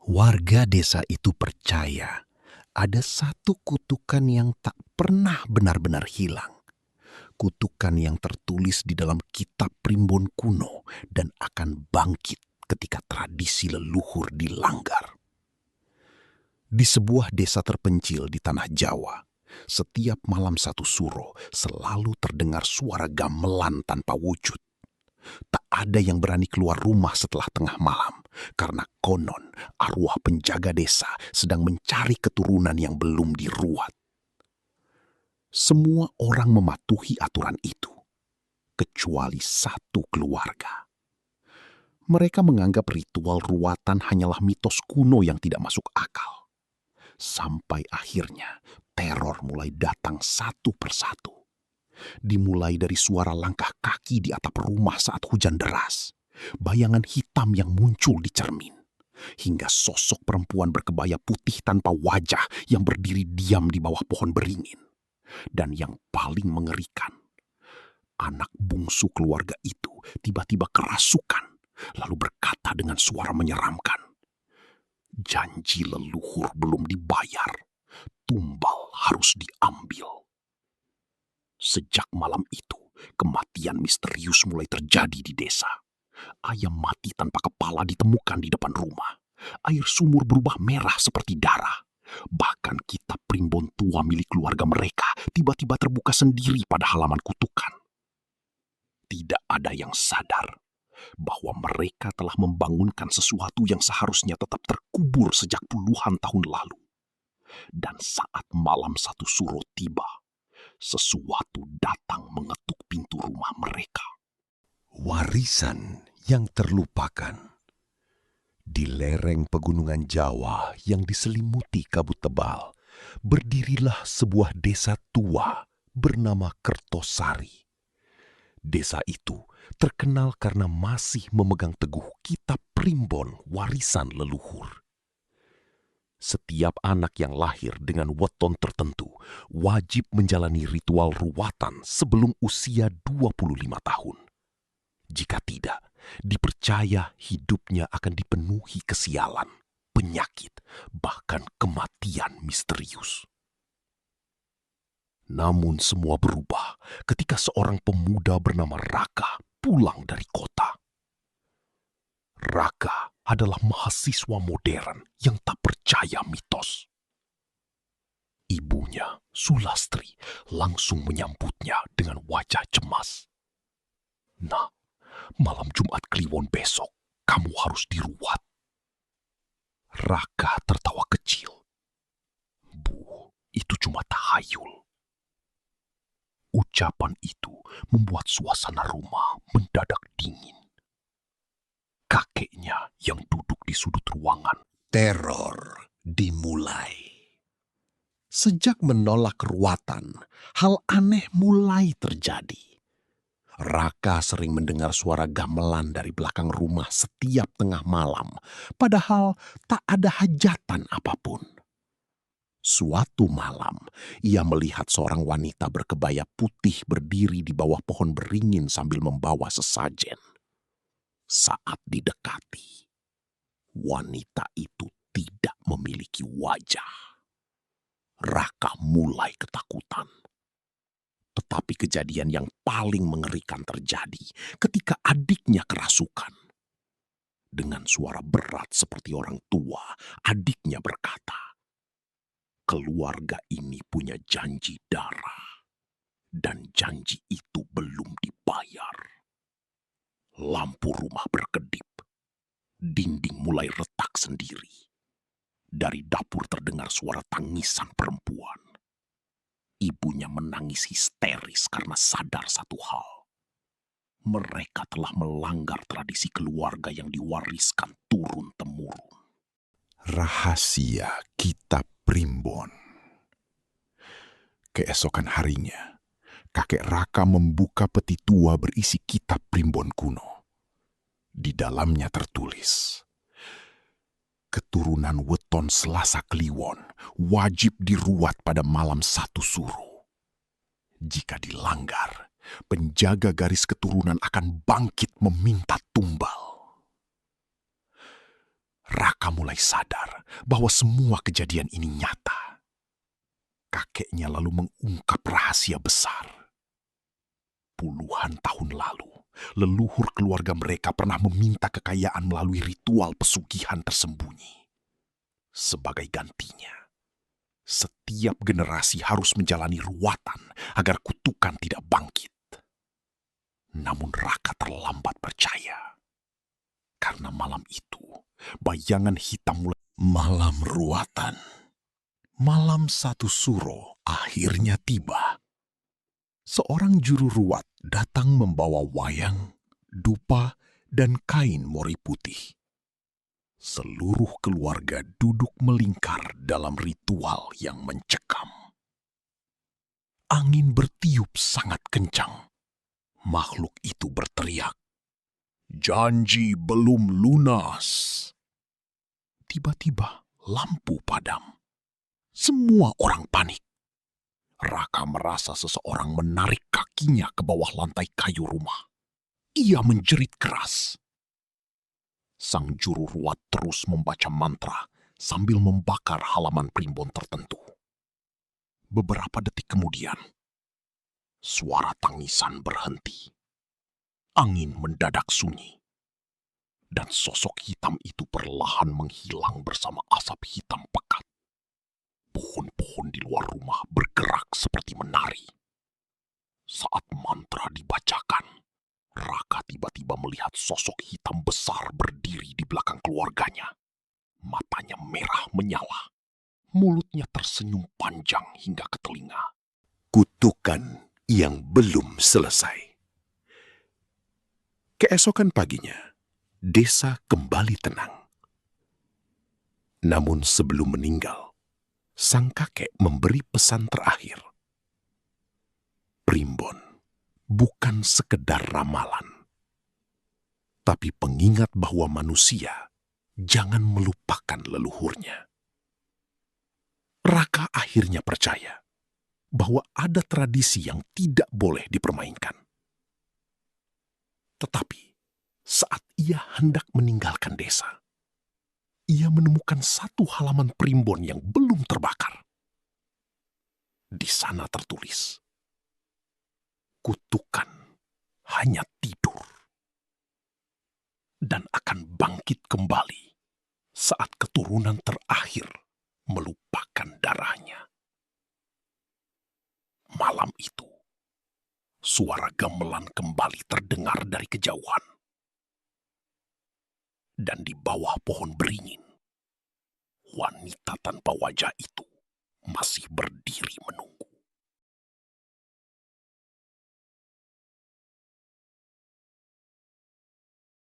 Warga desa itu percaya ada satu kutukan yang tak pernah benar-benar hilang. Kutukan yang tertulis di dalam kitab primbon kuno dan akan bangkit ketika tradisi leluhur dilanggar. Di sebuah desa terpencil di tanah Jawa, setiap malam satu suro selalu terdengar suara gamelan tanpa wujud. Tak ada yang berani keluar rumah setelah tengah malam, karena konon arwah penjaga desa sedang mencari keturunan yang belum diruat. Semua orang mematuhi aturan itu, kecuali satu keluarga. Mereka menganggap ritual ruatan hanyalah mitos kuno yang tidak masuk akal. Sampai akhirnya teror mulai datang satu persatu. Dimulai dari suara langkah kaki di atap rumah saat hujan deras, bayangan hitam yang muncul di cermin, hingga sosok perempuan berkebaya putih tanpa wajah yang berdiri diam di bawah pohon beringin. Dan yang paling mengerikan, anak bungsu keluarga itu tiba-tiba kerasukan, lalu berkata dengan suara menyeramkan, "Janji leluhur belum dibayar, tumbal harus diambil." Sejak malam itu, kematian misterius mulai terjadi di desa. Ayam mati tanpa kepala ditemukan di depan rumah. Air sumur berubah merah seperti darah. Bahkan kitab primbon tua milik keluarga mereka tiba-tiba terbuka sendiri pada halaman kutukan. Tidak ada yang sadar bahwa mereka telah membangunkan sesuatu yang seharusnya tetap terkubur sejak puluhan tahun lalu. Dan saat malam satu suro tiba, sesuatu datang mengetuk pintu rumah mereka. Warisan yang terlupakan. Di lereng pegunungan Jawa yang diselimuti kabut tebal, berdirilah sebuah desa tua bernama Kertosari. Desa itu terkenal karena masih memegang teguh kitab primbon warisan leluhur. Setiap anak yang lahir dengan weton tertentu wajib menjalani ritual ruwatan sebelum usia 25 tahun. Jika tidak, dipercaya hidupnya akan dipenuhi kesialan, penyakit, bahkan kematian misterius. Namun semua berubah ketika seorang pemuda bernama Raka pulang dari kota. Raka adalah mahasiswa modern yang tak percaya mitos. Ibunya, Sulastri, langsung menyambutnya dengan wajah cemas. "Nah, malam Jumat Kliwon besok, kamu harus diruat." Raka tertawa kecil. "Bu, itu cuma tahayul." Ucapan itu membuat suasana rumah mendadak dingin. Kakeknya yang duduk di sudut ruangan. Teror dimulai. Sejak menolak ruatan, hal aneh mulai terjadi. Raka sering mendengar suara gamelan dari belakang rumah setiap tengah malam, padahal tak ada hajatan apapun. Suatu malam, ia melihat seorang wanita berkebaya putih berdiri di bawah pohon beringin sambil membawa sesajen. Saat didekati, wanita itu tidak memiliki wajah. Raka mulai ketakutan. Tetapi kejadian yang paling mengerikan terjadi ketika adiknya kerasukan. Dengan suara berat seperti orang tua, adiknya berkata, "Keluarga ini punya janji darah, dan janji itu belum dibayar." Lampu rumah berkedip, dinding mulai retak sendiri. Dari dapur terdengar suara tangisan perempuan. Ibunya menangis histeris karena sadar satu hal. Mereka telah melanggar tradisi keluarga yang diwariskan turun-temurun. Rahasia kitab primbon. Keesokan harinya, kakek Raka membuka peti tua berisi kitab primbon kuno. Di dalamnya tertulis, keturunan weton Selasa Kliwon wajib diruat pada malam satu suro. Jika dilanggar, penjaga garis keturunan akan bangkit meminta tumbal. Raka mulai sadar bahwa semua kejadian ini nyata. Kakeknya lalu mengungkap rahasia besar. Puluhan tahun lalu, leluhur keluarga mereka pernah meminta kekayaan melalui ritual pesugihan tersembunyi. Sebagai gantinya, setiap generasi harus menjalani ruatan agar kutukan tidak bangkit. Namun Raka terlambat percaya. Karena malam itu, bayangan hitam mulai... Malam ruatan. Malam satu suro akhirnya tiba. Seorang juru ruat datang membawa wayang, dupa, dan kain mori putih. Seluruh keluarga duduk melingkar dalam ritual yang mencekam. Angin bertiup sangat kencang. Makhluk itu berteriak, "Janji belum lunas." Tiba-tiba lampu padam. Semua orang panik. Raka merasa seseorang menarik kakinya ke bawah lantai kayu rumah. Ia menjerit keras. Sang juru ruat terus membaca mantra sambil membakar halaman primbon tertentu. Beberapa detik kemudian, suara tangisan berhenti. Angin mendadak sunyi. Dan sosok hitam itu perlahan menghilang bersama asap hitam pekat. Pohon-pohon di luar rumah bergerak seperti menari. Saat mantra dibacakan, Raka tiba-tiba melihat sosok hitam besar berdiri di belakang keluarganya. Matanya merah menyala. Mulutnya tersenyum panjang hingga ke telinga. Kutukan yang belum selesai. Keesokan paginya, desa kembali tenang. Namun sebelum meninggal, sang kakek memberi pesan terakhir. Primbon bukan sekedar ramalan, tapi pengingat bahwa manusia jangan melupakan leluhurnya. Raka akhirnya percaya bahwa ada tradisi yang tidak boleh dipermainkan. Tetapi saat ia hendak meninggalkan desa, ia menemukan satu halaman primbon yang belum terbakar. Di sana tertulis, kutukan hanya tidur dan akan bangkit kembali saat keturunan terakhir melupakan darahnya. Malam itu, suara gamelan kembali terdengar dari kejauhan. Dan di bawah pohon beringin, wanita tanpa wajah itu masih berdiri menunggu.